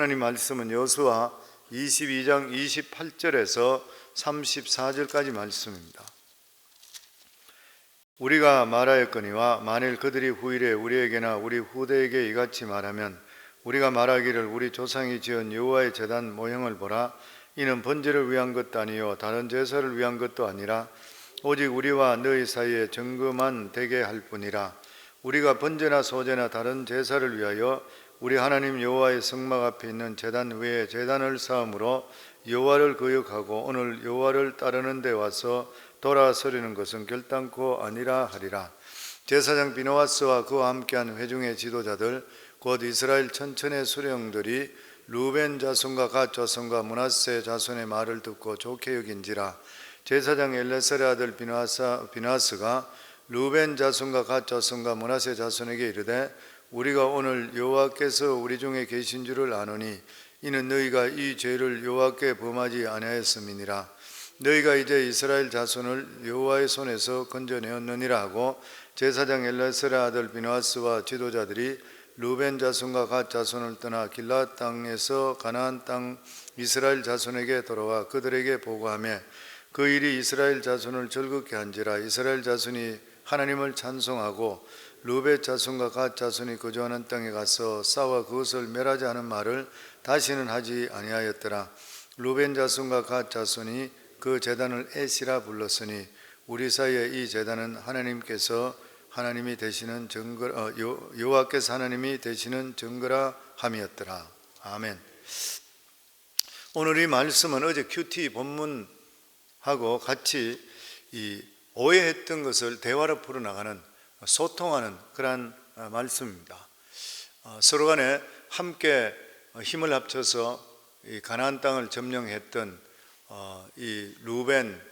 하나님 말씀은 여호수아 22장 28절에서 34절까지 말씀입니다. 우리가 말하였거니와 만일 그들이 후일에 우리에게나 우리 후대에게 이같이 말하면 우리가 말하기를 우리 조상이 지은 여호와의 제단 모형을 보라. 이는 번제를 위한 것도 아니요 다른 제사를 위한 것도 아니라 오직 우리와 너희 사이에 증거만 되게 할 뿐이라. 우리가 번제나 소제나 다른 제사를 위하여 우리 하나님 여호와의 성막 앞에 있는 제단 외에 제단을 쌓음으로 여호와를 거역하고 오늘 여호와를 따르는 데 와서 돌아서려는 것은 결단코 아니라 하리라. 제사장 비느하스와 그와 함께한 회중의 지도자들 곧 이스라엘 천천의 수령들이 루벤 자손과 갓 자손과 므낫세 자손의 말을 듣고 좋게 여긴지라. 제사장 엘레살의 아들 비느하스가 루벤 자손과 갓 자손과 므낫세 자손에게 이르되 우리가 오늘 여호와께서 우리 중에 계신 줄을 아노니 이는 너희가 이 죄를 여호와께 범하지 아니하였음이니라. 너희가 이제 이스라엘 자손을 여호와의 손에서 건져내었느니라 하고 제사장 엘레살의 아들 비느하스와 지도자들이 루벤 자손과 갓 자손을 떠나 길앗 땅에서 가나안 땅 이스라엘 자손에게 돌아와 그들에게 보고하며 그 일이 이스라엘 자손을 즐겁게 한지라. 이스라엘 자손이 하나님을 찬송하고 루벤 자손과 갓 자손이 거주하는 땅에 가서 싸워 그것을 멸하지 않은 말을 다시는 하지 아니하였더라. 루벤 자손과 갓 자손이 그 제단을 에시라 불렀으니 우리 사이에 이 제단은 하나님이 되시는 증거 여호와께서 하나님이 되시는 증거라 함이었더라. 아멘. 오늘 이 말씀은 어제 큐티 본문하고 같이 이 오해했던 것을 대화로 풀어나가는 소통하는 그러한 말씀입니다. 서로 간에 함께 힘을 합쳐서 이 가나안 땅을 점령했던 이 루벤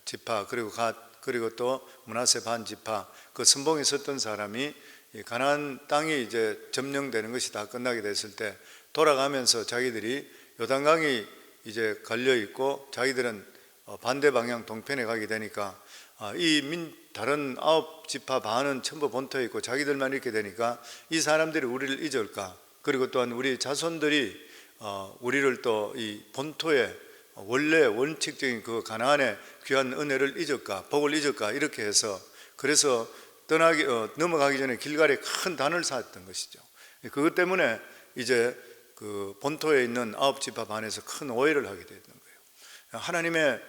지파 그리고 갓 그리고 또 므낫세 반 지파 그 선봉에 섰던 사람이 이 가나안 땅이 이제 점령되는 것이 다 끝나게 됐을 때 돌아가면서 자기들이 요단강이 이제 걸려 있고 자기들은 반대 방향 동편에 가게 되니까 다른 9지파 반은 전부 본토에 있고 자기들만 이렇게 되니까 이 사람들이 우리를 잊을까, 그리고 또한 우리 자손들이 우리를 또 이 본토에 원래 원칙적인 그 가나안의 귀한 은혜를 잊을까, 복을 잊을까, 이렇게 해서 그래서 넘어가기 전에 길갈에 큰 단을 쌓았던 것이죠. 그것 때문에 이제 그 본토에 있는 9지파 반에서 큰 오해를 하게 됐던 거예요. 하나님의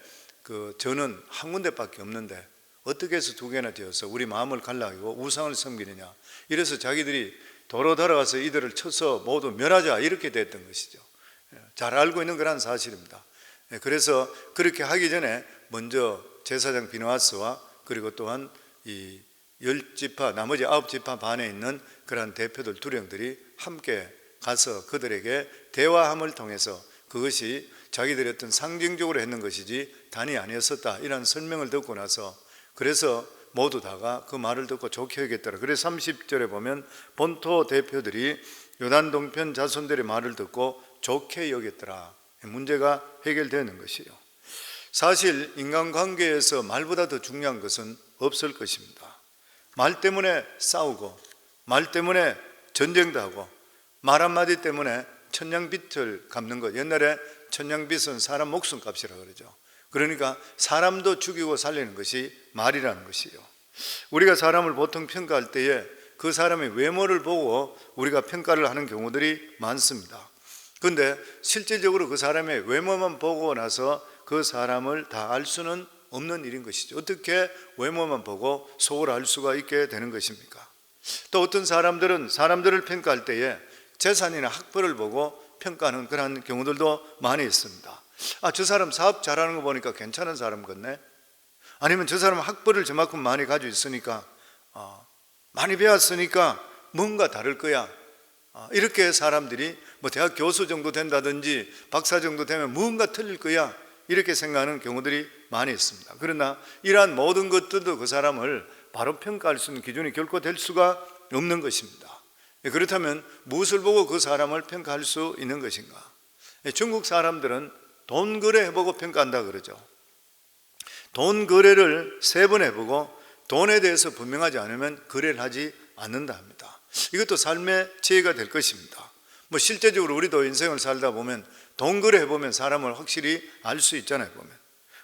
그 전은 한 군데밖에 없는데 어떻게 해서 두 개나 되어서 우리 마음을 갈라고 우상을 섬기느냐, 이래서 자기들이 도로 들어가서 이들을 쳐서 모두 멸하자, 이렇게 됐던 것이죠. 잘 알고 있는 그런 사실입니다. 그래서 그렇게 하기 전에 먼저 제사장 비느하스와 그리고 또한 이 10지파 나머지 9지파 반에 있는 그런 대표들 두령들이 함께 가서 그들에게 대화함을 통해서 그것이 자기들이 어떤 상징적으로 했는 것이지 단이 아니었었다, 이런 설명을 듣고 나서 그래서 모두 다가 그 말을 듣고 좋게 여겼더라. 그래서 30절에 보면 본토 대표들이 요단 동편 자손들의 말을 듣고 좋게 여겼더라. 문제가 해결되는 것이에요. 사실 인간관계에서 말보다 더 중요한 것은 없을 것입니다. 말 때문에 싸우고 말 때문에 전쟁도 하고 말 한마디 때문에 천냥빚을 갚는 것, 옛날에 천냥빚은 사람 목숨값이라 그러죠. 그러니까 사람도 죽이고 살리는 것이 말이라는 것이에요. 우리가 사람을 보통 평가할 때에 그 사람의 외모를 보고 우리가 평가를 하는 경우들이 많습니다. 그런데 실질적으로 그 사람의 외모만 보고 나서 그 사람을 다 알 수는 없는 일인 것이죠. 어떻게 외모만 보고 속을 알 수가 있게 되는 것입니까? 또 어떤 사람들은 사람들을 평가할 때에 재산이나 학벌을 보고 평가하는 그런 경우들도 많이 있습니다. 저 사람 사업 잘하는 거 보니까 괜찮은 사람 같네, 아니면 저 사람 학벌을 저만큼 많이 가지고 있으니까 많이 배웠으니까 뭔가 다를 거야, 이렇게 사람들이 뭐 대학 교수 정도 된다든지 박사 정도 되면 뭔가 틀릴 거야, 이렇게 생각하는 경우들이 많이 있습니다. 그러나 이러한 모든 것들도 그 사람을 바로 평가할 수 있는 기준이 결코 될 수가 없는 것입니다. 그렇다면 무엇을 보고 그 사람을 평가할 수 있는 것인가? 중국 사람들은 돈 거래해보고 평가한다 그러죠. 돈 거래를 3번 해보고 돈에 대해서 분명하지 않으면 거래를 하지 않는다 합니다. 이것도 삶의 지혜가 될 것입니다. 뭐 실제적으로 우리도 인생을 살다 보면 동거래 해보면 사람을 확실히 알 수 있잖아요, 보면.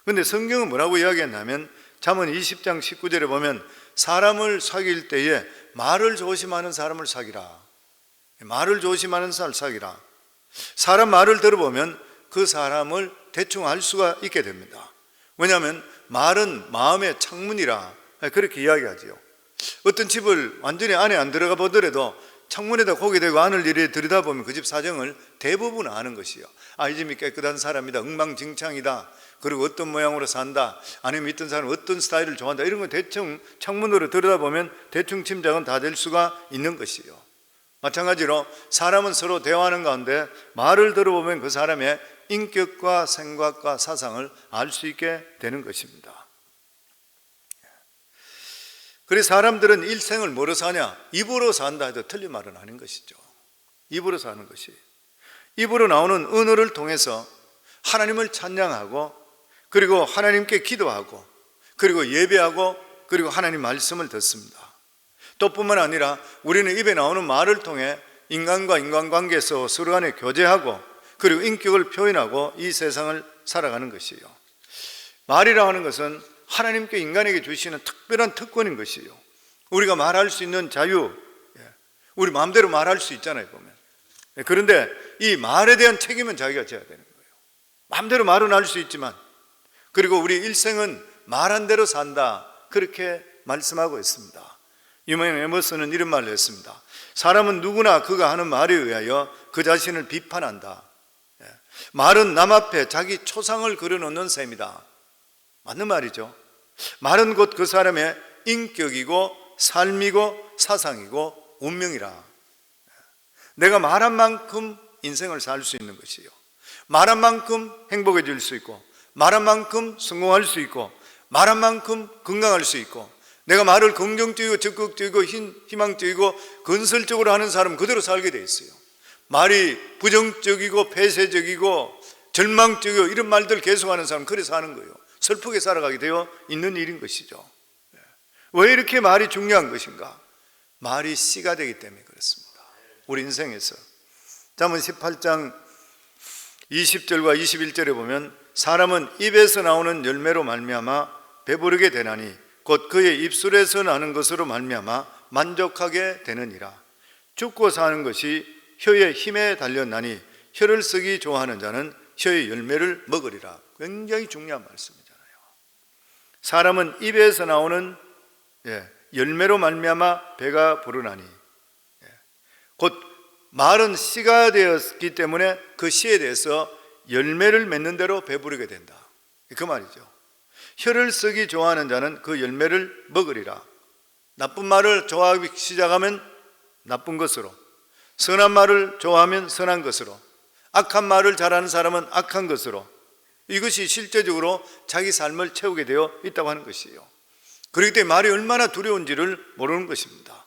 근데 성경은 뭐라고 이야기했냐면 잠언 20장 19절에 보면 사람을 사귈 때에 말을 조심하는 사람을 사귀라. 말을 조심하는 사람을 사귀라. 사람 말을 들어보면 그 사람을 대충 알 수가 있게 됩니다. 왜냐하면 말은 마음의 창문이라 그렇게 이야기하지요. 어떤 집을 완전히 안에 안 들어가 보더라도 창문에다 고개 대고 안을 이래 들여다보면 그 집 사정을 대부분 아는 것이요. 이 집이 깨끗한 사람이다, 엉망진창이다, 그리고 어떤 모양으로 산다, 아니면 있던 사람은 어떤 스타일을 좋아한다, 이런 거 대충 창문으로 들여다보면 대충 짐작은 다 될 수가 있는 것이요. 마찬가지로 사람은 서로 대화하는 가운데 말을 들어보면 그 사람의 인격과 생각과 사상을 알 수 있게 되는 것입니다. 그래서 사람들은 일생을 뭐로 사냐? 입으로 산다 해도 틀린 말은 아닌 것이죠. 입으로 사는 것이. 입으로 나오는 언어를 통해서 하나님을 찬양하고, 그리고 하나님께 기도하고, 그리고 예배하고, 그리고 하나님 말씀을 듣습니다. 또 뿐만 아니라 우리는 입에 나오는 말을 통해 인간과 인간관계에서 서로 간에 교제하고, 그리고 인격을 표현하고 이 세상을 살아가는 것이에요. 말이라 하는 것은 하나님께 인간에게 주시는 특별한 특권인 것이에요. 우리가 말할 수 있는 자유, 우리 마음대로 말할 수 있잖아요, 보면. 그런데 이 말에 대한 책임은 자기가 져야 되는 거예요. 마음대로 말은 할 수 있지만, 그리고 우리 일생은 말한 대로 산다, 그렇게 말씀하고 있습니다. 유명한 에머슨은 이런 말을 했습니다. 사람은 누구나 그가 하는 말에 의하여 그 자신을 비판한다. 말은 남 앞에 자기 초상을 그려놓는 셈이다. 맞는 말이죠. 말은 곧 그 사람의 인격이고 삶이고 사상이고 운명이라. 내가 말한 만큼 인생을 살 수 있는 것이요, 말한 만큼 행복해질 수 있고, 말한 만큼 성공할 수 있고, 말한 만큼 건강할 수 있고, 내가 말을 긍정적이고 적극적이고 희망적이고 건설적으로 하는 사람은 그대로 살게 돼 있어요. 말이 부정적이고 폐쇄적이고 절망적이고 이런 말들 계속하는 사람은 그래서 하는 거예요. 슬프게 살아가게 되어 있는 일인 것이죠. 왜 이렇게 말이 중요한 것인가? 말이 씨가 되기 때문에 그렇습니다. 우리 인생에서 잠언 18장 20절과 21절에 보면 사람은 입에서 나오는 열매로 말미암아 배부르게 되나니 곧 그의 입술에서 나는 것으로 말미암아 만족하게 되느니라. 죽고 사는 것이 혀의 힘에 달렸나니 혀를 쓰기 좋아하는 자는 혀의 열매를 먹으리라. 굉장히 중요한 말씀이잖아요. 사람은 입에서 나오는 열매로 말미암아 배가 부르나니, 곧 말은 씨가 되었기 때문에 그 씨에 대해서 열매를 맺는 대로 배부르게 된다, 그 말이죠. 혀를 쓰기 좋아하는 자는 그 열매를 먹으리라. 나쁜 말을 좋아하기 시작하면 나쁜 것으로, 선한 말을 좋아하면 선한 것으로, 악한 말을 잘하는 사람은 악한 것으로, 이것이 실제적으로 자기 삶을 채우게 되어 있다고 하는 것이에요. 그렇기 때문에 말이 얼마나 두려운지를 모르는 것입니다.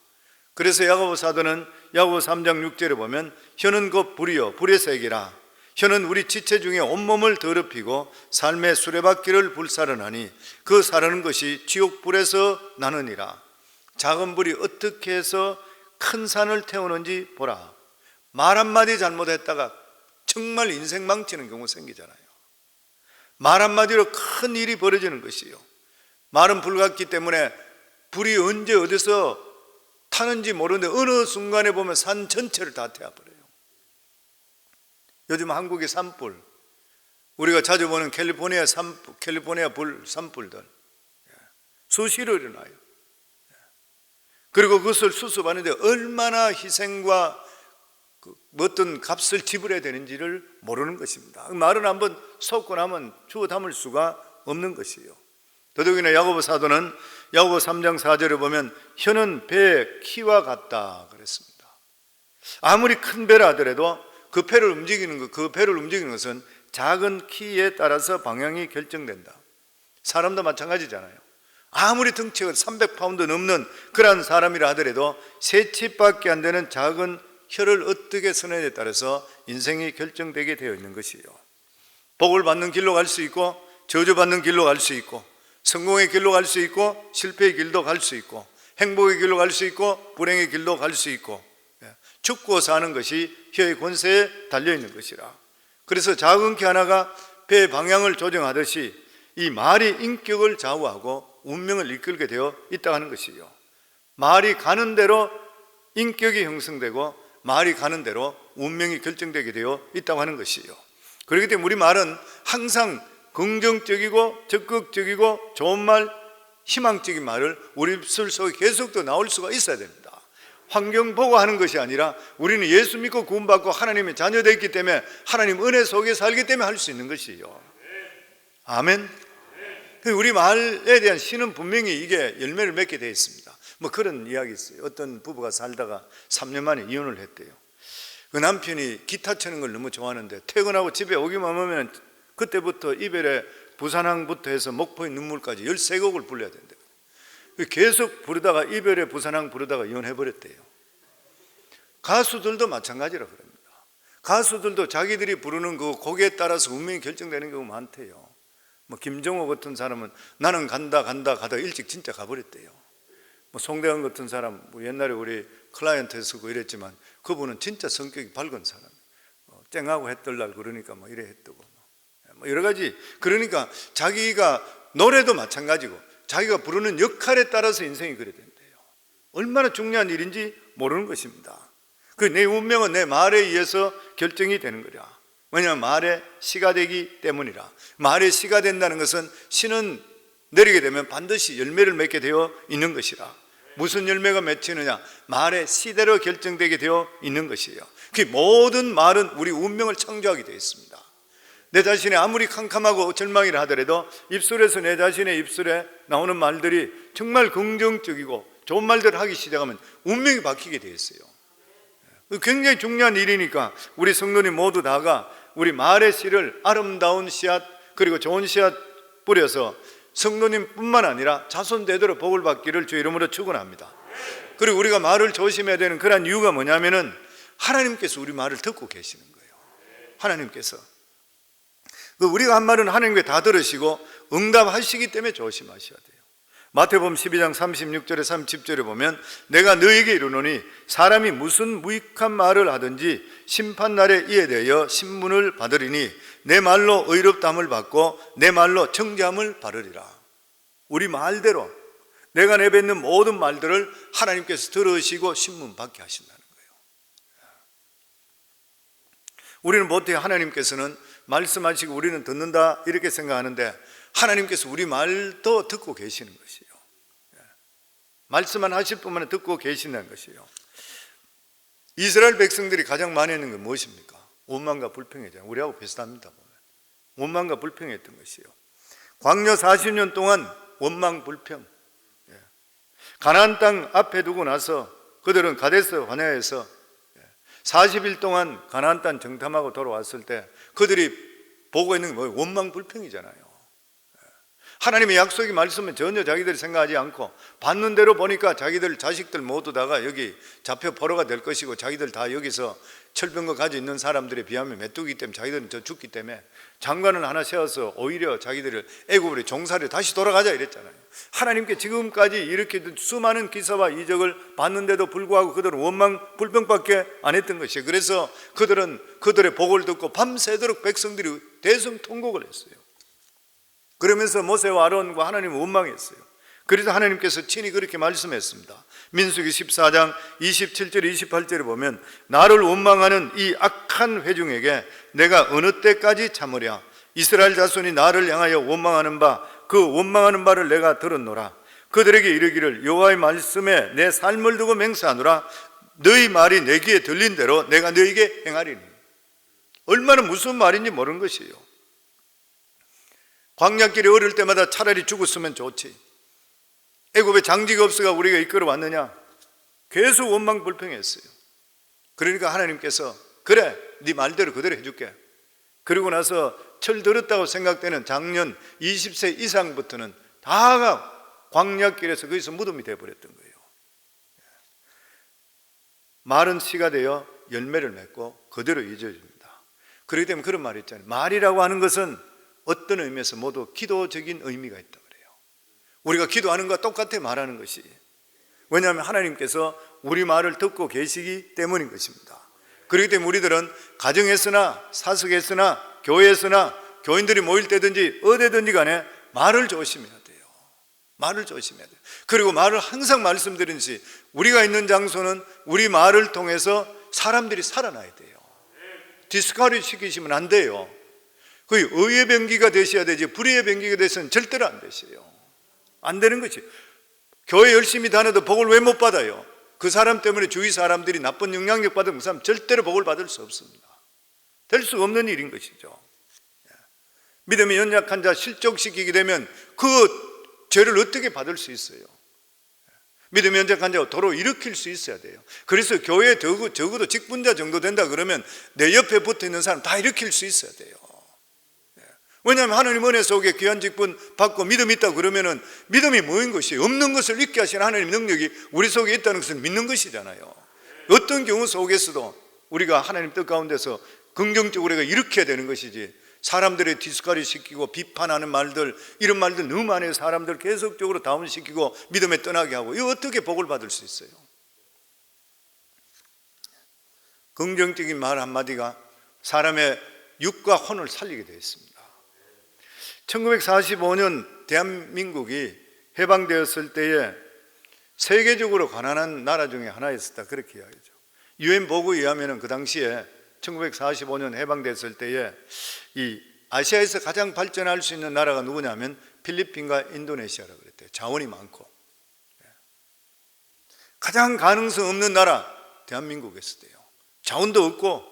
그래서 야고보 사도는 야고보 3장 6절에 보면 혀는 곧 불이요 불의 세기라. 혀는 우리 지체 중에 온몸을 더럽히고 삶의 수레바퀴를 불사르나니 그 사르는 것이 지옥불에서 나느니라. 작은 불이 어떻게 해서 큰 산을 태우는지 보라. 말 한마디 잘못했다가 정말 인생 망치는 경우 생기잖아요. 말 한마디로 큰 일이 벌어지는 것이요, 말은 불 같기 때문에 불이 언제 어디서 타는지 모르는데 어느 순간에 보면 산 전체를 다 태워버려요. 요즘 한국의 산불, 우리가 자주 보는 캘리포니아 산불들 수시로 일어나요. 그리고 그것을 수습하는데 얼마나 희생과 어떤 값을 지불해야 되는지를 모르는 것입니다. 말은 한번 쏟고 나면 주워 담을 수가 없는 것이에요. 더더욱이나 야고보 사도는 야고보 3장 4절에 보면 혀는 배의 키와 같다 그랬습니다. 아무리 큰 배라 하더라도 그 배를 움직이는 것은 작은 키에 따라서 방향이 결정된다. 사람도 마찬가지잖아요. 아무리 덩치가 300파운드 넘는 그런 사람이라 하더라도 세 칩밖에 안 되는 작은 혀를 어떻게 쓰느냐에 따라서 인생이 결정되게 되어 있는 것이에요. 복을 받는 길로 갈 수 있고 저주받는 길로 갈 수 있고 성공의 길로 갈 수 있고 실패의 길도 갈 수 있고 행복의 길로 갈 수 있고 불행의 길도 갈 수 있고 죽고 사는 것이 혀의 권세에 달려있는 것이라. 그래서 작은 키 하나가 배의 방향을 조정하듯이 이 말이 인격을 좌우하고 운명을 이끌게 되어 있다고 하는 것이요, 말이 가는 대로 인격이 형성되고 말이 가는 대로 운명이 결정되게 되어 있다고 하는 것이요. 그렇기 때문에 우리 말은 항상 긍정적이고 적극적이고 좋은 말, 희망적인 말을 우리 입술 속에 계속 더 나올 수가 있어야 됩니다. 환경 보고 하는 것이 아니라 우리는 예수 믿고 구원받고 하나님의 자녀되었기 때문에 하나님 은혜 속에 살기 때문에 할 수 있는 것이요. 아멘. 우리 말에 대한 신은 분명히 이게 열매를 맺게 되어 있습니다. 뭐 그런 이야기 있어요. 어떤 부부가 살다가 3년 만에 이혼을 했대요. 그 남편이 기타 치는 걸 너무 좋아하는데 퇴근하고 집에 오기만 하면 그때부터 이별의 부산항부터 해서 목포의 눈물까지 13곡을 불러야 된대요. 계속 부르다가 이별의 부산항 부르다가 이혼해버렸대요. 가수들도 마찬가지라 그럽니다. 가수들도 자기들이 부르는 그 곡에 따라서 운명이 결정되는 경우가 많대요. 뭐 김정호 같은 사람은 나는 간다 가다 일찍 진짜 가버렸대요. 뭐 송대관 같은 사람, 뭐 옛날에 우리 클라이언트에 쓰고 이랬지만 그분은 진짜 성격이 밝은 사람, 쨍하고 했덜날 그러니까 뭐 이래 했다고, 뭐 여러 가지. 그러니까 자기가 노래도 마찬가지고 자기가 부르는 역할에 따라서 인생이 그래 된대요. 얼마나 중요한 일인지 모르는 것입니다. 그 내 운명은 내 말에 의해서 결정이 되는 거라. 왜냐하면 말에 씨가 되기 때문이라. 말에 씨가 된다는 것은 씨는 내리게 되면 반드시 열매를 맺게 되어 있는 것이라. 무슨 열매가 맺히느냐? 말의 씨대로 결정되게 되어 있는 것이에요. 그 모든 말은 우리 운명을 창조하게 되어 있습니다. 내 자신이 아무리 캄캄하고 절망이라 하더라도 입술에서 내 자신의 입술에 나오는 말들이 정말 긍정적이고 좋은 말들을 하기 시작하면 운명이 바뀌게 되어 있어요. 굉장히 중요한 일이니까 우리 성도님 모두 다가 우리 말의 씨를 아름다운 씨앗 그리고 좋은 씨앗 뿌려서 성도님뿐만 아니라 자손대대로 복을 받기를 주 이름으로 축원합니다. 그리고 우리가 말을 조심해야 되는 그런 이유가 뭐냐면은 하나님께서 우리 말을 듣고 계시는 거예요. 하나님께서 우리가 한 말은 하나님께 다 들으시고 응답하시기 때문에 조심하셔야 돼요. 마태복음 12장 36절에 30절에 보면 내가 너에게 이르노니 사람이 무슨 무익한 말을 하든지 심판날에 이에 대하여 신문을 받으리니 내 말로 의롭다함을 받고 내 말로 정죄함을 받으리라. 우리 말대로 내가 내뱉는 모든 말들을 하나님께서 들으시고 신문 받게 하신다는 거예요. 우리는 보통 하나님께서는 말씀하시고 우리는 듣는다 이렇게 생각하는데 하나님께서 우리 말도 듣고 계시는 것이에요. 말씀만 하실 뿐만 아니라 듣고 계신다는 것이에요. 이스라엘 백성들이 가장 많이 했는 건 무엇입니까? 원망과 불평이잖아요. 우리하고 비슷합니다. 원망과 불평했던 것이에요. 광야 40년 동안 원망 불평. 가나안 땅 앞에 두고 나서 그들은 가데스 바네아에서 40일 동안 가나안 땅 정탐하고 돌아왔을 때 그들이 보고 있는 게 뭐예요? 원망 불평이잖아요. 하나님의 약속이 말씀은 전혀 자기들이 생각하지 않고 받는 대로 보니까 자기들 자식들 모두 다가 여기 잡혀 포로가 될 것이고 자기들 다 여기서 철병거 가지고 있는 사람들에 비하면 메뚜기 때문에 자기들은 저 죽기 때문에 장관을 하나 세워서 오히려 자기들을 애굽으로 종살이 다시 돌아가자 이랬잖아요. 하나님께 지금까지 이렇게 수많은 기사와 이적을 받는데도 불구하고 그들은 원망 불평밖에 안 했던 것이에요. 그래서 그들은 그들의 복을 듣고 밤새도록 백성들이 대성통곡을 했어요. 그러면서 모세와 아론과 하나님을 원망했어요. 그래서 하나님께서 친히 그렇게 말씀했습니다. 민수기 14장 27절 28절에 보면 나를 원망하는 이 악한 회중에게 내가 어느 때까지 참으랴. 이스라엘 자손이 나를 향하여 원망하는 바 그 원망하는 바를 내가 들었노라. 그들에게 이르기를 여호와의 말씀에 내 삶을 두고 맹세하노라. 너희 말이 내 귀에 들린 대로 내가 너에게 행하리니. 얼마나 무슨 말인지 모르는 것이에요. 광야길에 어릴 때마다 차라리 죽었으면 좋지. 애굽에 장지가 없어가 우리가 이끌어 왔느냐. 계속 원망 불평했어요. 그러니까 하나님께서 그래 네 말대로 그대로 해줄게. 그리고 나서 철 들었다고 생각되는 작년 20세 이상부터는 다가 광야길에서 거기서 무덤이 되어버렸던 거예요. 말은 씨가 되어 열매를 맺고 그대로 잊어집니다. 그렇기 때문에 그런 말이 있잖아요. 말이라고 하는 것은 어떤 의미에서 모두 기도적인 의미가 있다 그래요. 우리가 기도하는 것과 똑같아 말하는 것이. 왜냐하면 하나님께서 우리 말을 듣고 계시기 때문인 것입니다. 그렇기 때문에 우리들은 가정에서나 사석에서나 교회에서나 교인들이 모일 때든지 어디든지 간에 말을 조심해야 돼요. 말을 조심해야 돼요. 그리고 말을 항상 말씀드리듯이 우리가 있는 장소는 우리 말을 통해서 사람들이 살아나야 돼요. 디스커리지 시키시면 안 돼요. 거의 의의 병기가 되셔야 되지 불의의 병기가 되서는 절대로 안 되셔요. 안 되는 거지. 교회 열심히 다녀도 복을 왜 못 받아요? 그 사람 때문에 주위 사람들이 나쁜 영향력 받은 그 사람 절대로 복을 받을 수 없습니다. 될 수 없는 일인 것이죠. 믿음이 연약한 자 실족시키게 되면 그 죄를 어떻게 받을 수 있어요? 믿음이 연약한 자가 도로 일으킬 수 있어야 돼요. 그래서 교회에 적어도 직분자 정도 된다 그러면 내 옆에 붙어 있는 사람 다 일으킬 수 있어야 돼요. 왜냐하면 하나님 은혜 속에 귀한 직분 받고 믿음이 있다 그러면은 믿음이 뭐인 것이에요? 없는 것을 있게 하시는 하나님 능력이 우리 속에 있다는 것을 믿는 것이잖아요. 어떤 경우 속에서도 우리가 하나님 뜻 가운데서 긍정적으로 우리가 일으켜야 되는 것이지, 사람들의 디스커리 시키고 비판하는 말들, 이런 말들 너무 많아요. 사람들 계속적으로 다운시키고 믿음에 떠나게 하고, 이거 어떻게 복을 받을 수 있어요? 긍정적인 말 한마디가 사람의 육과 혼을 살리게 되어 있습니다. 1945년 대한민국이 해방되었을 때에 세계적으로 가난한 나라 중에 하나였다, 그렇게 이야기하죠. UN 보고에 의하면 그 당시에 1945년 해방됐을 때에 이 아시아에서 가장 발전할 수 있는 나라가 누구냐면 필리핀과 인도네시아라고 그랬대요. 자원이 많고 가장 가능성 없는 나라 대한민국이었대요. 자원도 없고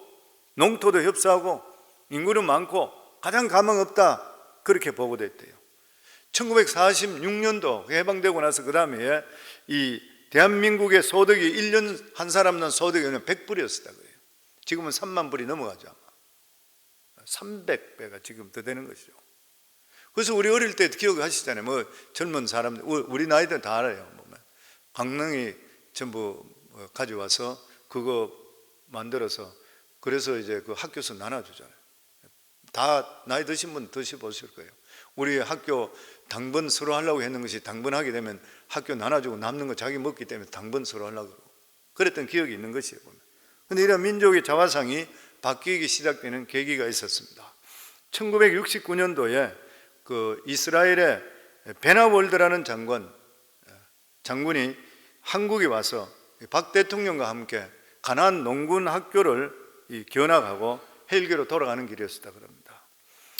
농토도 협소하고 인구는 많고 가장 가망 없다, 그렇게 보고됐대요. 1946년도 해방되고 나서 그 다음에 이 대한민국의 소득이 1년 한 사람당 소득이 100불이었다 그래요. 지금은 3만 불이 넘어가죠. 아마 300배가 지금 더 되는 것이죠. 그래서 우리 어릴 때 기억하시잖아요. 뭐 젊은 사람들, 우리 나이들 다 알아요. 강릉이 전부 가져와서 그거 만들어서 그래서 이제 그 학교에서 나눠주잖아요. 다 나이 드신 분 드셔보실 거예요. 우리 학교 당번 서로 하려고 했는 것이 당번하게 되면 학교 나눠주고 남는 거 자기 먹기 때문에 당번 서로 하려고 그러고 그랬던 기억이 있는 것이에요. 그런데 이런 민족의 자화상이 바뀌기 시작되는 계기가 있었습니다. 1969년도에 그 이스라엘의 베나월드라는 장군이 한국에 와서 박 대통령과 함께 가나안 농군 학교를 견학하고 헬기로 돌아가는 길이었다 그럽니다.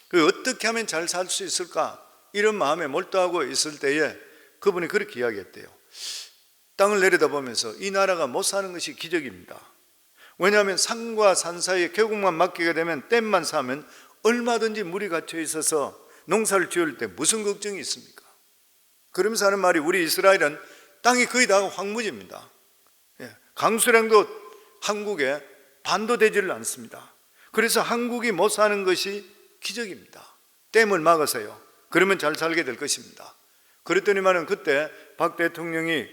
그 어떻게 하면 잘 살 수 있을까, 이런 마음에 몰두하고 있을 때에 그분이 그렇게 이야기했대요. 땅을 내려다보면서 이 나라가 못 사는 것이 기적입니다. 왜냐하면 산과 산 사이에 계곡만 막히게 되면 댐만 사면 얼마든지 물이 갇혀 있어서 농사를 지을 때 무슨 걱정이 있습니까? 그러면서 하는 말이, 우리 이스라엘은 땅이 거의 다 황무지입니다. 강수량도 한국에 반도 되지를 않습니다. 그래서 한국이 못 사는 것이 기적입니다. 댐을 막으세요. 그러면 잘 살게 될 것입니다. 그랬더니만은 그때 박 대통령이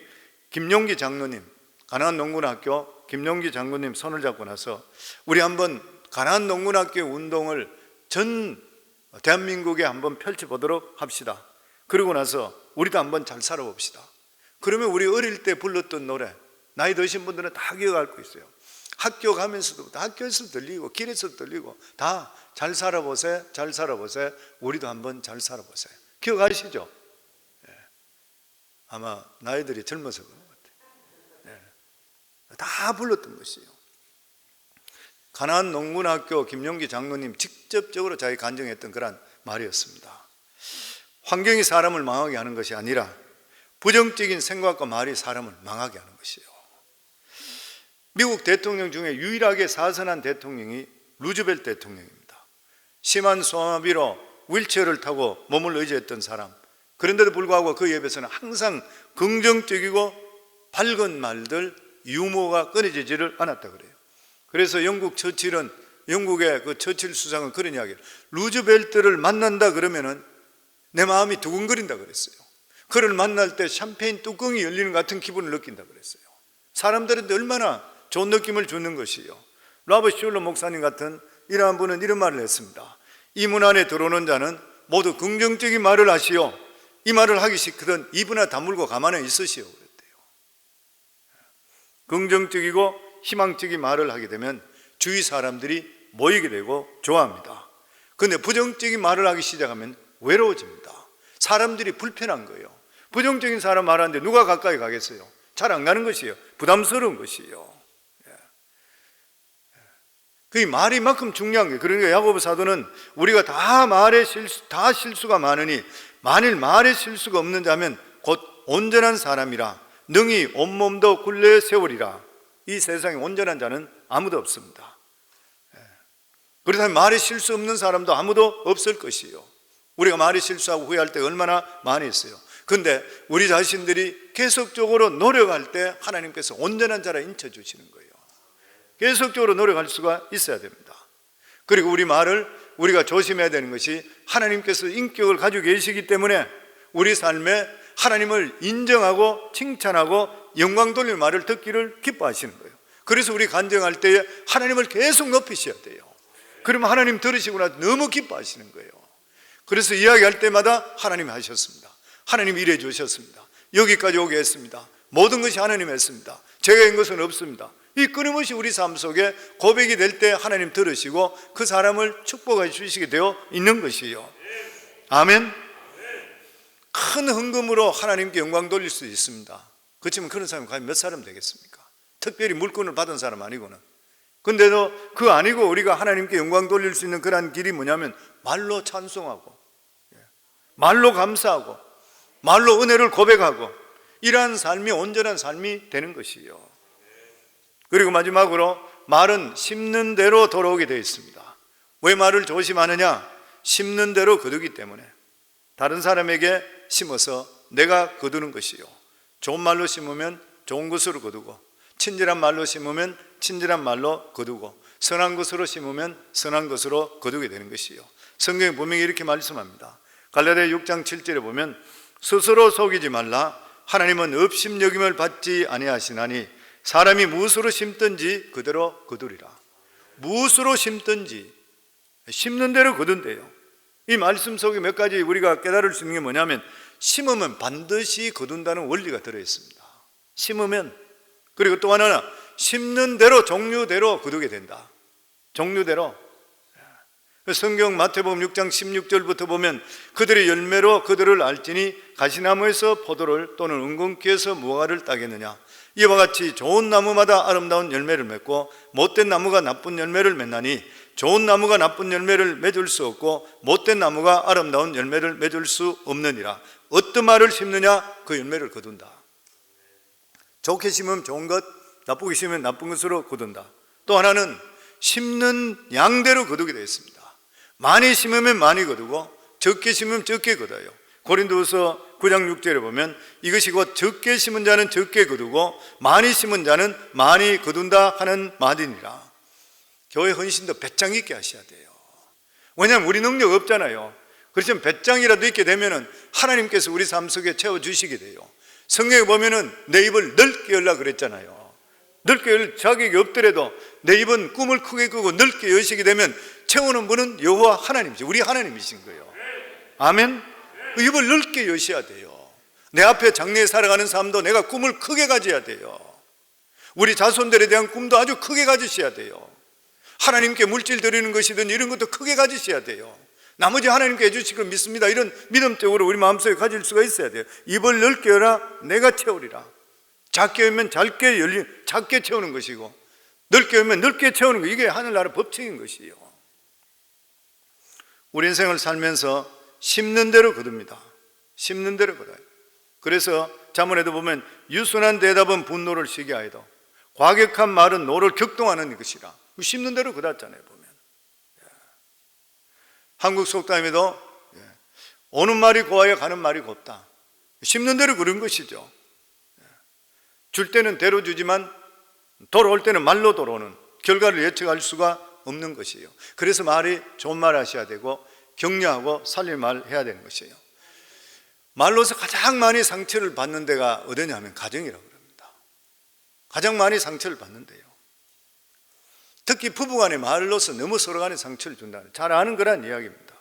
김용기 장로님, 가나안 농군학교 김용기 장로님 손을 잡고 나서 우리 한번 가나안 농군학교 운동을 전 대한민국에 한번 펼쳐보도록 합시다. 그러고 나서 우리도 한번 잘 살아봅시다. 그러면 우리 어릴 때 불렀던 노래, 나이 드신 분들은 다 기억할 거 있어요. 학교 가면서도 학교에서 들리고 길에서 들리고 다 잘 살아보세요, 잘 살아보세요, 우리도 한번 잘 살아보세요. 기억하시죠? 아마 나이들이 젊어서 그런 것 같아요. 다 불렀던 것이에요. 가나안 농군학교 김용기 장로님 직접적으로 자기 간증했던 그런 말이었습니다. 환경이 사람을 망하게 하는 것이 아니라 부정적인 생각과 말이 사람을 망하게 하는 것이에요. 미국 대통령 중에 유일하게 사선한 대통령이 루즈벨트 대통령입니다. 심한 소아마비로 휠체어를 타고 몸을 의지했던 사람, 그런데도 불구하고 그 옆에서는 항상 긍정적이고 밝은 말들, 유머가 끊어지지를 않았다 그래요. 그래서 영국의 그 처칠 수상은 그런 이야기를, 루즈벨트를 만난다 그러면은 내 마음이 두근거린다 그랬어요. 그를 만날 때 샴페인 뚜껑이 열리는 같은 기분을 느낀다 그랬어요. 사람들한테 얼마나 좋은 느낌을 주는 것이요. 로버트 슐러 목사님 같은 이러한 분은 이런 말을 했습니다. 이 문 안에 들어오는 자는 모두 긍정적인 말을 하시오. 이 말을 하기 싫거든 입이나 다물고 가만히 있으시오 그랬대요. 긍정적이고 희망적인 말을 하게 되면 주위 사람들이 모이게 되고 좋아합니다. 그런데 부정적인 말을 하기 시작하면 외로워집니다. 사람들이 불편한 거예요. 부정적인 사람 말하는데 누가 가까이 가겠어요? 잘 안 가는 것이에요. 부담스러운 것이에요. 그 말이 만큼 중요한 거예요. 그러니까 야고보 사도는 우리가 다 실수가 많으니 만일 말에 실수가 없는 자면 곧 온전한 사람이라 능히 온몸도 굴레 세우리라. 이 세상에 온전한 자는 아무도 없습니다. 그렇다면 말에 실수 없는 사람도 아무도 없을 것이에요. 우리가 말에 실수하고 후회할 때 얼마나 많이 있어요. 그런데 우리 자신들이 계속적으로 노력할 때 하나님께서 온전한 자라 인쳐주시는 거예요. 계속적으로 노력할 수가 있어야 됩니다. 그리고 우리 말을 우리가 조심해야 되는 것이 하나님께서 인격을 가지고 계시기 때문에 우리 삶에 하나님을 인정하고 칭찬하고 영광 돌리는 말을 듣기를 기뻐하시는 거예요. 그래서 우리 간증할 때에 하나님을 계속 높이셔야 돼요. 그러면 하나님 들으시고 나서 너무 기뻐하시는 거예요. 그래서 이야기할 때마다 하나님이 하셨습니다. 하나님이 일해 주셨습니다. 여기까지 오게 했습니다. 모든 것이 하나님이 했습니다. 제가 한 것은 없습니다. 이 끊임없이 우리 삶 속에 고백이 될 때 하나님 들으시고 그 사람을 축복해 주시게 되어 있는 것이에요. 아멘. 큰 헌금으로 하나님께 영광 돌릴 수 있습니다. 그렇지만 그런 사람이 과연 몇 사람 되겠습니까? 특별히 물건을 받은 사람 아니고는. 근데도 그 아니고 우리가 하나님께 영광 돌릴 수 있는 그런 길이 뭐냐면 말로 찬송하고, 말로 감사하고, 말로 은혜를 고백하고, 이러한 삶이 온전한 삶이 되는 것이에요. 그리고 마지막으로 말은 심는 대로 돌아오게 되어 있습니다. 왜 말을 조심하느냐? 심는 대로 거두기 때문에. 다른 사람에게 심어서 내가 거두는 것이요, 좋은 말로 심으면 좋은 것으로 거두고, 친절한 말로 심으면 친절한 말로 거두고, 선한 것으로 심으면 선한 것으로 거두게 되는 것이요. 성경에 분명히 이렇게 말씀합니다. 갈라디아 6장 7절에 보면 스스로 속이지 말라. 하나님은 업심여김을 받지 아니하시나니 사람이 무엇으로 심든지 그대로 거두리라. 무엇으로 심든지 심는 대로 거둔대요. 이 말씀 속에 몇 가지 우리가 깨달을 수 있는 게 뭐냐면, 심으면 반드시 거둔다는 원리가 들어있습니다. 심으면. 그리고 또 하나는 심는 대로 종류대로 거두게 된다. 종류대로. 성경 마태복음 6장 16절부터 보면 그들의 열매로 그들을 알지니 가시나무에서 포도를 또는 은근키에서 무화과를 따겠느냐. 이와 같이 좋은 나무마다 아름다운 열매를 맺고 못된 나무가 나쁜 열매를 맺나니 좋은 나무가 나쁜 열매를 맺을 수 없고 못된 나무가 아름다운 열매를 맺을 수 없느니라. 어떤 말을 심느냐 그 열매를 거둔다. 좋게 심으면 좋은 것, 나쁘게 심으면 나쁜 것으로 거둔다. 또 하나는 심는 양대로 거두게 되어 있습니다. 많이 심으면 많이 거두고 적게 심으면 적게 거둬요. 고린도후서 9장 6절에 보면 이것이 곧 적게 심은 자는 적게 거두고 많이 심은 자는 많이 거둔다 하는 말이니라. 교회 헌신도 배짱 있게 하셔야 돼요. 왜냐하면 우리 능력 없잖아요. 그렇지만 배짱이라도 있게 되면 하나님께서 우리 삶 속에 채워주시게 돼요. 성경에 보면 내 입을 넓게 열라 그랬잖아요. 넓게 열 자격이 없더라도 내 입은 꿈을 크게 끄고 넓게 여시게 되면 채우는 분은 여호와 하나님이죠. 우리 하나님이신 거예요. 아멘. 그 입을 넓게 여셔야 돼요. 내 앞에 장래에 살아가는 삶도 내가 꿈을 크게 가져야 돼요. 우리 자손들에 대한 꿈도 아주 크게 가지셔야 돼요. 하나님께 물질 드리는 것이든 이런 것도 크게 가지셔야 돼요. 나머지 하나님께 해주실 걸 믿습니다. 이런 믿음적으로 우리 마음속에 가질 수가 있어야 돼요. 입을 넓게 열라 내가 채우리라. 작게 열면 작게 채우는 것이고 넓게 열면 넓게 채우는 것, 이게 하늘나라 법칙인 것이에요. 우리 인생을 살면서 심는 대로 거둡니다. 심는 대로 거둬요. 그래서 자문에도 보면 유순한 대답은 분노를 시게 하여도 과격한 말은 노를 격동하는 것이라. 심는 대로 거뒀잖아요. 보면 한국 속담에도 오는 말이 고와야 가는 말이 곱다. 심는 대로 그런 것이죠. 줄 때는 대로 주지만 돌아올 때는 말로 돌아오는, 결과를 예측할 수가 없는 것이에요. 그래서 말이 좋은 말 하셔야 되고 격려하고 살릴 말 해야 되는 것이에요. 말로서 가장 많이 상처를 받는 데가 어디냐면 가정이라고 합니다. 가장 많이 상처를 받는데요. 특히 부부간의 말로서 너무 서로 간에 상처를 준다는, 잘 아는 거란 이야기입니다.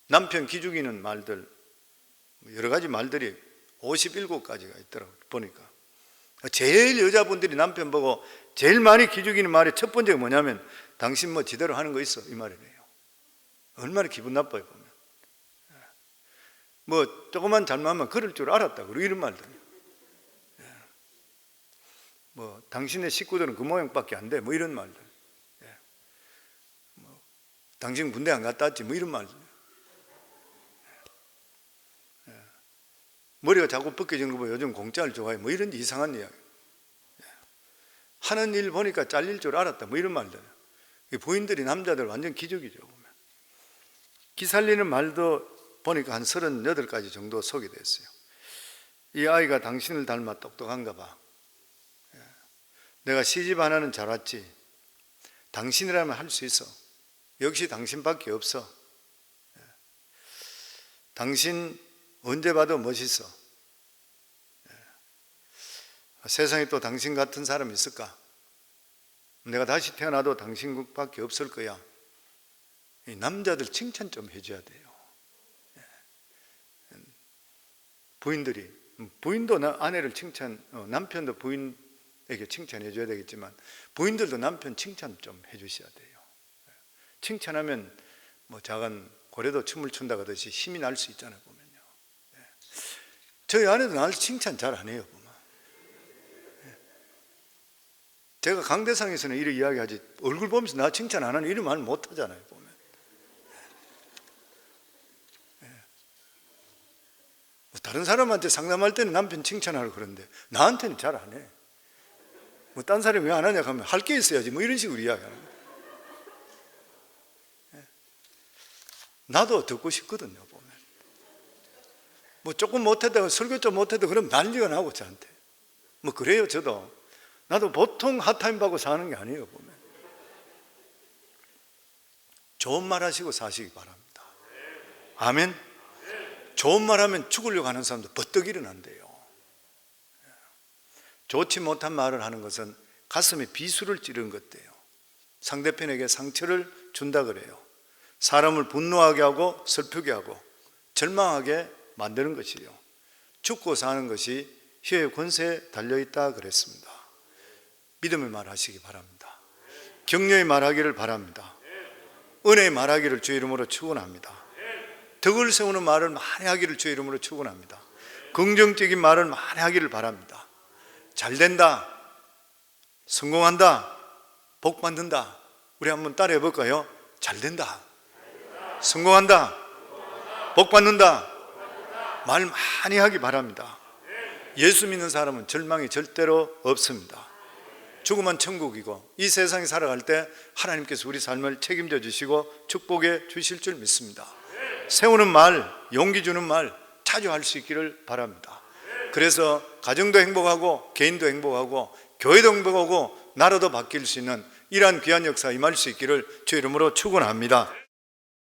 남편 기죽이는 말들, 여러 가지 말들이 57가지가 있더라고요. 보니까 제일 여자분들이 남편 보고 제일 많이 기죽이는 말이 첫 번째가 뭐냐면 당신 뭐 지대로 하는 거 있어? 이 말이래요. 얼마나 기분 나빠요 보면. 뭐 조금만 잘못하면 그럴 줄 알았다 그리고 이런 말들. 뭐 당신의 식구들은 그 모양밖에 안 돼 뭐 이런 말들. 뭐 당신 군대 안 갔다 왔지 뭐 이런 말들. 머리가 자꾸 벗겨지는 거 보면 요즘 공짜를 좋아해 뭐 이런 이상한 이야기. 하는 일 보니까 잘릴 줄 알았다 뭐 이런 말들. 부인들이 남자들 완전 기죽이죠 보면. 기 살리는 말도 보니까 한 38가지 정도 속이 됐어요. 이 아이가 당신을 닮아 똑똑한가 봐. 내가 시집 하나는 잘 왔지. 당신이라면 할 수 있어. 역시 당신밖에 없어. 당신 언제 봐도 멋있어. 세상에 또 당신 같은 사람이 있을까? 내가 다시 태어나도 당신밖에 없을 거야. 이 남자들 칭찬 좀 해줘야 돼요. 부인도 아내를 남편도 부인에게 칭찬해 줘야 되겠지만 부인들도 남편 칭찬 좀 해주셔야 돼요. 칭찬하면 뭐 작은 고래도 춤을 춘다 하듯이 힘이 날 수 있잖아요 보면요. 저희 아내도 나를 칭찬 잘 안 해요 보면. 제가 강대상에서는 이렇게 이야기하지 얼굴 보면서 나 칭찬 안 하는 이런 말 못 하잖아요 보면. 다른 사람한테 상담할 때는 남편 칭찬하라고 그러는데 나한테는 잘 안 해. 뭐 딴 사람이 왜 안 하냐 하면 할 게 있어야지 뭐 이런 식으로 이야기하는 거예요. 나도 듣고 싶거든요 보면. 뭐 조금 못했다고 설교 좀 못해도 그럼 난리가 나고 저한테 뭐 그래요. 저도 나도 보통 핫타임 받고 사는 게 아니에요 보면. 좋은 말 하시고 사시기 바랍니다. 아멘. 좋은 말 하면 죽으려고 하는 사람도 버떡 일어난대요. 좋지 못한 말을 하는 것은 가슴에 비수를 찌르는 것 같아요. 상대편에게 상처를 준다 그래요. 사람을 분노하게 하고 슬프게 하고 절망하게 만드는 것이요. 죽고 사는 것이 혀의 권세에 달려있다 그랬습니다. 믿음의 말 하시기 바랍니다. 격려의 말하기를 바랍니다. 은혜의 말하기를 주의 이름으로 축원합니다. 덕을 세우는 말을 많이 하기를 주의 이름으로 축원합니다. 긍정적인 말을 많이 하기를 바랍니다. 잘 된다, 성공한다, 복 받는다. 우리 한번 따라해 볼까요? 잘 된다, 성공한다, 복 받는다. 말 많이 하기 바랍니다. 예수 믿는 사람은 절망이 절대로 없습니다. 죽으면 천국이고 이 세상에 살아갈 때 하나님께서 우리 삶을 책임져 주시고 축복해 주실 줄 믿습니다. 세우는 말, 용기 주는 말 자주 할 수 있기를 바랍니다. 그래서 가정도 행복하고 개인도 행복하고 교회도 행복하고 나라도 바뀔 수 있는 이러한 귀한 역사 임할 수 있기를 주의 이름으로 축원합니다.